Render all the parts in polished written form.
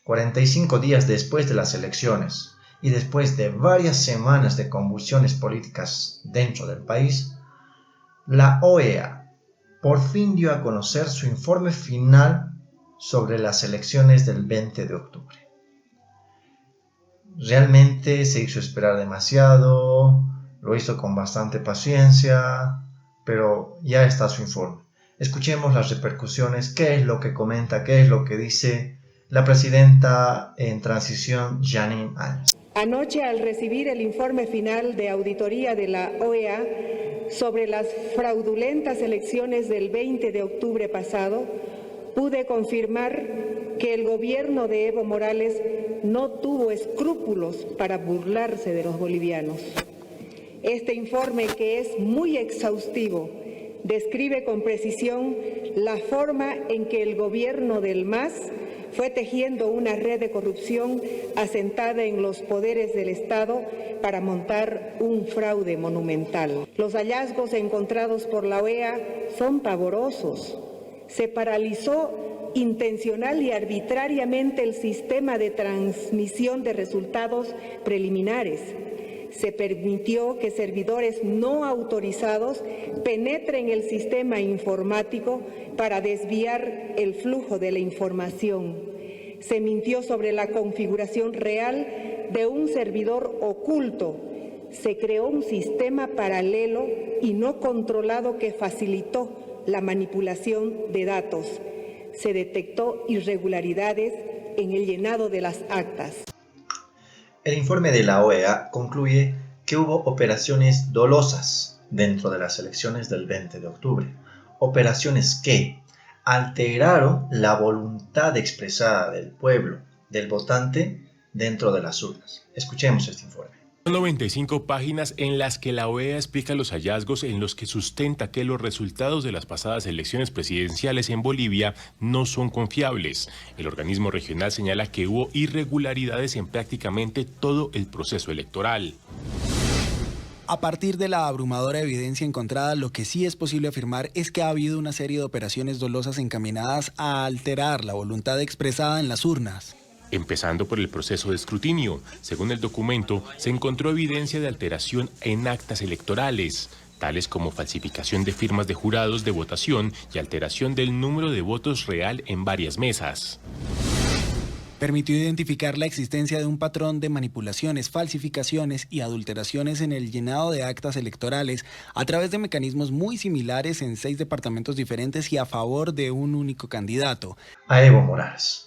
45 días después de las elecciones y después de varias semanas de convulsiones políticas dentro del país, la OEA por fin dio a conocer su informe final sobre las elecciones del 20 de octubre. Realmente se hizo esperar demasiado, lo hizo con bastante paciencia, pero ya está su informe. Escuchemos las repercusiones, qué es lo que comenta, qué es lo que dice la presidenta en transición, Jeanine Áñez. Anoche, al recibir el informe final de auditoría de la OEA sobre las fraudulentas elecciones del 20 de octubre pasado, pude confirmar que el gobierno de Evo Morales no tuvo escrúpulos para burlarse de los bolivianos. Este informe, que es muy exhaustivo, describe con precisión la forma en que el gobierno del MAS fue tejiendo una red de corrupción asentada en los poderes del Estado para montar un fraude monumental. Los hallazgos encontrados por la OEA son pavorosos. Se paralizó intencional y arbitrariamente el sistema de transmisión de resultados preliminares. Se permitió que servidores no autorizados penetren el sistema informático para desviar el flujo de la información. Se mintió sobre la configuración real de un servidor oculto. Se creó un sistema paralelo y no controlado que facilitó la manipulación de datos. Se detectó irregularidades en el llenado de las actas. El informe de la OEA concluye que hubo operaciones dolosas dentro de las elecciones del 20 de octubre. Operaciones que alteraron la voluntad expresada del pueblo, del votante, dentro de las urnas. Escuchemos este informe. Son 95 páginas en las que la OEA explica los hallazgos en los que sustenta que los resultados de las pasadas elecciones presidenciales en Bolivia no son confiables. El organismo regional señala que hubo irregularidades en prácticamente todo el proceso electoral. A partir de la abrumadora evidencia encontrada, lo que sí es posible afirmar es que ha habido una serie de operaciones dolosas encaminadas a alterar la voluntad expresada en las urnas. Empezando por el proceso de escrutinio. Según el documento, se encontró evidencia de alteración en actas electorales, tales como falsificación de firmas de jurados de votación y alteración del número de votos real en varias mesas. Permitió identificar la existencia de un patrón de manipulaciones, falsificaciones y adulteraciones en el llenado de actas electorales a través de mecanismos muy similares en 6 departamentos diferentes y a favor de un único candidato. A Evo Morales.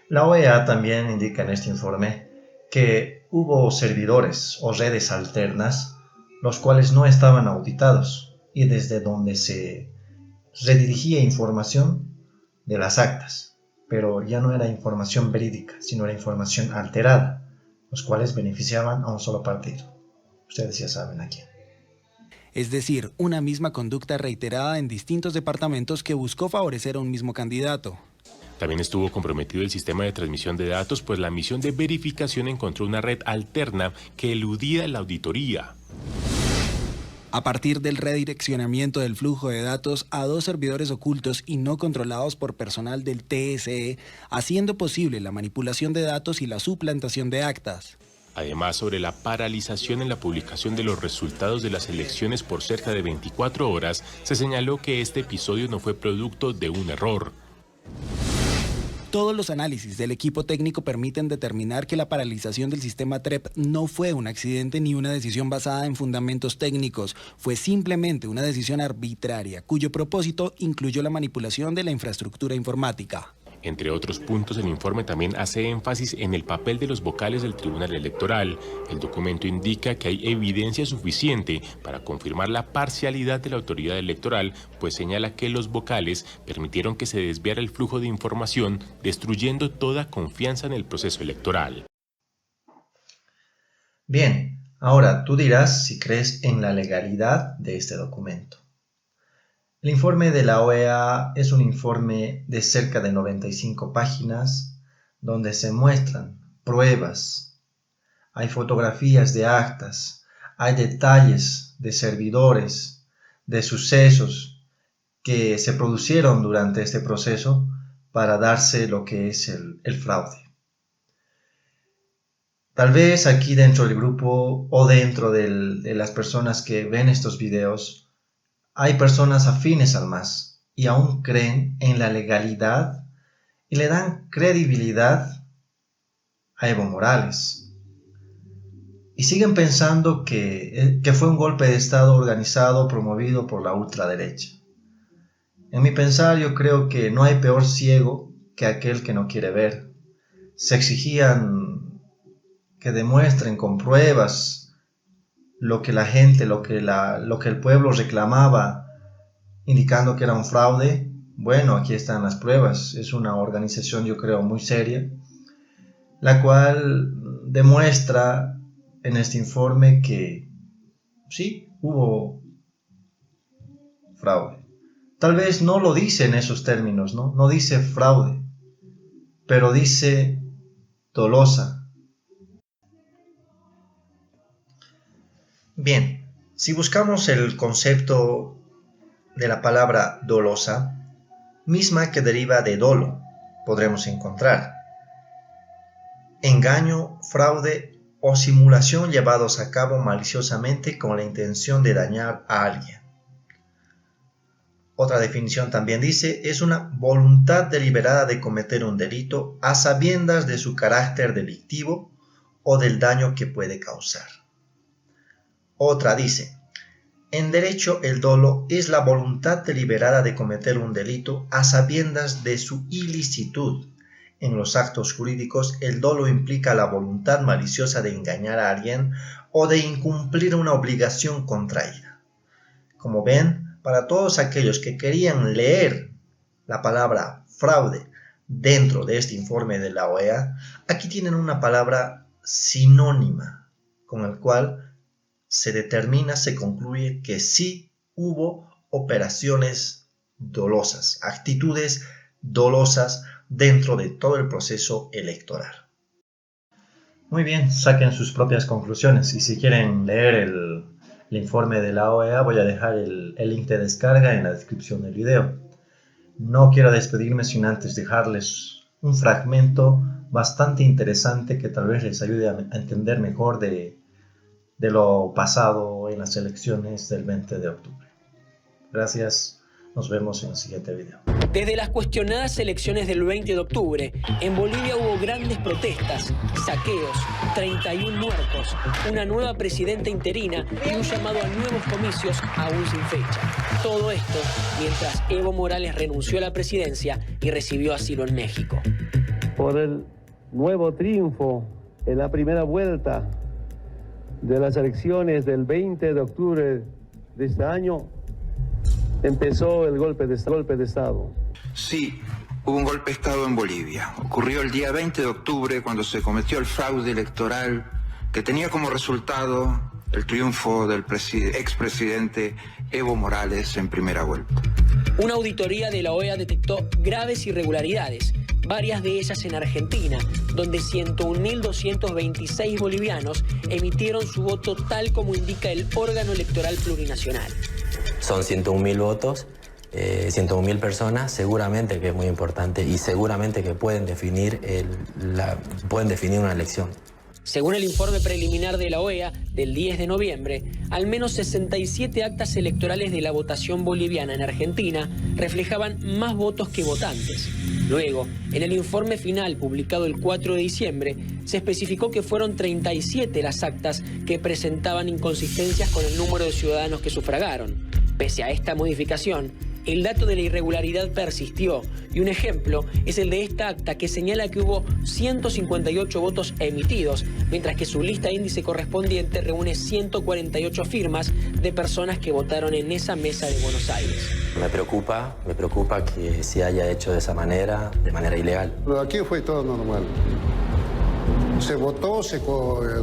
La OEA también indica en este informe que hubo servidores o redes alternas los cuales no estaban auditados y desde donde se redirigía información de las actas, pero ya no era información verídica, sino era información alterada, los cuales beneficiaban a un solo partido. Ustedes ya saben a quién. Es decir, una misma conducta reiterada en distintos departamentos que buscó favorecer a un mismo candidato. También estuvo comprometido el sistema de transmisión de datos, pues la misión de verificación encontró una red alterna que eludía la auditoría. A partir del redireccionamiento del flujo de datos a 2 servidores ocultos y no controlados por personal del TSE, haciendo posible la manipulación de datos y la suplantación de actas. Además, sobre la paralización en la publicación de los resultados de las elecciones por cerca de 24 horas, se señaló que este episodio no fue producto de un error. Todos los análisis del equipo técnico permiten determinar que la paralización del sistema TREP no fue un accidente ni una decisión basada en fundamentos técnicos, fue simplemente una decisión arbitraria, cuyo propósito incluyó la manipulación de la infraestructura informática. Entre otros puntos, el informe también hace énfasis en el papel de los vocales del Tribunal Electoral. El documento indica que hay evidencia suficiente para confirmar la parcialidad de la autoridad electoral, pues señala que los vocales permitieron que se desviara el flujo de información, destruyendo toda confianza en el proceso electoral. Bien, ahora tú dirás si crees en la legalidad de este documento. El informe de la OEA es un informe de cerca de 95 páginas donde se muestran pruebas, hay fotografías de actas, hay detalles de servidores, de sucesos que se produjeron durante este proceso para darse lo que es el fraude. Tal vez aquí dentro del grupo o dentro de las personas que ven estos videos, hay personas afines al MAS y aún creen en la legalidad y le dan credibilidad a Evo Morales. Y siguen pensando que fue un golpe de Estado organizado, promovido por la ultraderecha. En mi pensar, yo creo que no hay peor ciego que aquel que no quiere ver. Se exigían que demuestren con pruebas lo que la gente, lo que el pueblo reclamaba, indicando que era un fraude. Bueno, aquí están las pruebas. Es una organización, yo creo, muy seria, la cual demuestra en este informe que sí, hubo fraude. Tal vez no lo dice en esos términos, ¿no? No dice fraude, pero dice dolosa. Bien, si buscamos el concepto de la palabra dolosa, misma que deriva de dolo, podremos encontrar engaño, fraude o simulación llevados a cabo maliciosamente con la intención de dañar a alguien. Otra definición también dice, es una voluntad deliberada de cometer un delito a sabiendas de su carácter delictivo o del daño que puede causar. Otra dice, en derecho el dolo es la voluntad deliberada de cometer un delito a sabiendas de su ilicitud. En los actos jurídicos, el dolo implica la voluntad maliciosa de engañar a alguien o de incumplir una obligación contraída. Como ven, para todos aquellos que querían leer la palabra fraude dentro de este informe de la OEA, aquí tienen una palabra sinónima con el cual se determina, se concluye que sí hubo operaciones dolosas, actitudes dolosas dentro de todo el proceso electoral. Muy bien, saquen sus propias conclusiones y si quieren leer el informe de la OEA voy a dejar el link de descarga en la descripción del video. No quiero despedirme sin antes dejarles un fragmento bastante interesante que tal vez les ayude a entender mejor de lo pasado en las elecciones del 20 de octubre. Gracias. Nos vemos en el siguiente video. Desde las cuestionadas elecciones del 20 de octubre, en Bolivia hubo grandes protestas, saqueos, 31 muertos, una nueva presidenta interina y un llamado a nuevos comicios aún sin fecha. Todo esto mientras Evo Morales renunció a la presidencia y recibió asilo en México. Por el nuevo triunfo en la primera vuelta de las elecciones del 20 de octubre de este año, empezó el golpe de Estado. Sí, hubo un golpe de Estado en Bolivia. Ocurrió el día 20 de octubre cuando se cometió el fraude electoral que tenía como resultado el triunfo del expresidente Evo Morales en primera vuelta. Una auditoría de la OEA detectó graves irregularidades, varias de ellas en Argentina, donde 101.226 bolivianos emitieron su voto tal como indica el órgano electoral plurinacional. Son 101.000 votos, 101.000 personas, seguramente que es muy importante y seguramente que pueden definir una elección. Según el informe preliminar de la OEA del 10 de noviembre, al menos 67 actas electorales de la votación boliviana en Argentina reflejaban más votos que votantes. Luego, en el informe final publicado el 4 de diciembre, se especificó que fueron 37 las actas que presentaban inconsistencias con el número de ciudadanos que sufragaron. Pese a esta modificación, el dato de la irregularidad persistió y un ejemplo es el de esta acta que señala que hubo 158 votos emitidos, mientras que su lista índice correspondiente reúne 148 firmas de personas que votaron en esa mesa de Buenos Aires. Me preocupa que se haya hecho de manera ilegal. Aquí fue todo normal. Se votó,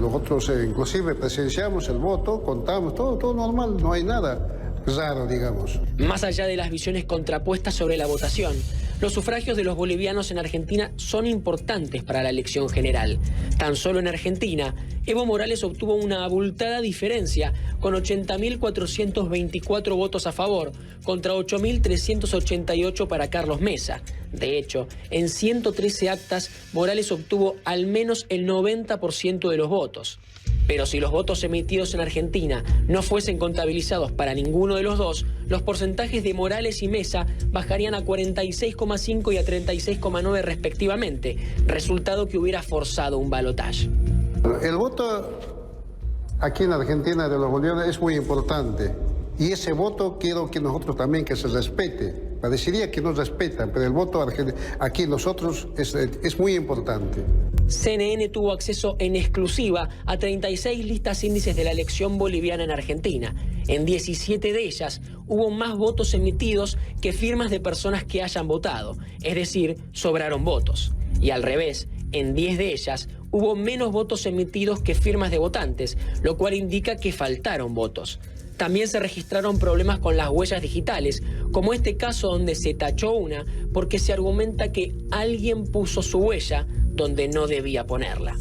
nosotros inclusive presenciamos el voto, contamos, todo normal, no hay nada raro, digamos. Más allá de las visiones contrapuestas sobre la votación, los sufragios de los bolivianos en Argentina son importantes para la elección general. Tan solo en Argentina, Evo Morales obtuvo una abultada diferencia con 80.424 votos a favor contra 8.388 para Carlos Mesa. De hecho, en 113 actas, Morales obtuvo al menos el 90% de los votos. Pero si los votos emitidos en Argentina no fuesen contabilizados para ninguno de los dos, los porcentajes de Morales y Mesa bajarían a 46,5 y a 36,9 respectivamente, resultado que hubiera forzado un balotaje. El voto aquí en Argentina de los bolivianos es muy importante y ese voto quiero que nosotros también que se respete. Parecería que nos respetan, pero el voto aquí nosotros es muy importante. CNN tuvo acceso en exclusiva a 36 listas índices de la elección boliviana en Argentina. En 17 de ellas hubo más votos emitidos que firmas de personas que hayan votado, es decir, sobraron votos. Y al revés, en 10 de ellas hubo menos votos emitidos que firmas de votantes, lo cual indica que faltaron votos. También se registraron problemas con las huellas digitales, como este caso donde se tachó una porque se argumenta que alguien puso su huella donde no debía ponerla.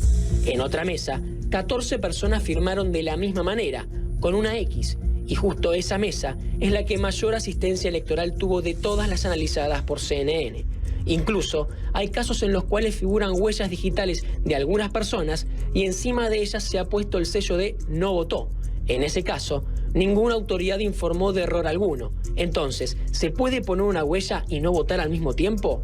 En otra mesa, 14 personas firmaron de la misma manera, con una X, y justo esa mesa es la que mayor asistencia electoral tuvo de todas las analizadas por CNN. Incluso hay casos en los cuales figuran huellas digitales de algunas personas y encima de ellas se ha puesto el sello de no votó. En ese caso, ninguna autoridad informó de error alguno. Entonces, ¿se puede poner una huella y no votar al mismo tiempo?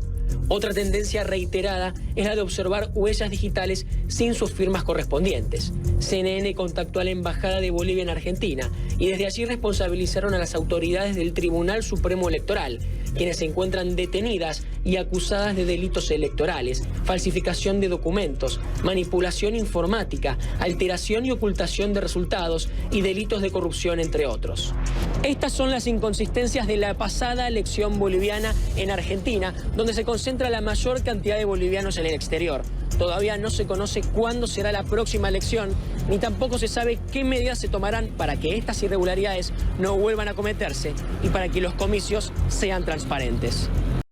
Otra tendencia reiterada es la de observar huellas digitales sin sus firmas correspondientes. CNN contactó a la Embajada de Bolivia en Argentina y desde allí responsabilizaron a las autoridades del Tribunal Supremo Electoral, quienes se encuentran detenidas y acusadas de delitos electorales, falsificación de documentos, manipulación informática, alteración y ocultación de resultados y delitos de corrupción, entre otros. Estas son las inconsistencias de la pasada elección boliviana en Argentina, donde se concentra la mayor cantidad de bolivianos en el exterior. Todavía no se conoce cuándo será la próxima elección, ni tampoco se sabe qué medidas se tomarán para que estas irregularidades no vuelvan a cometerse y para que los comicios sean transparentes.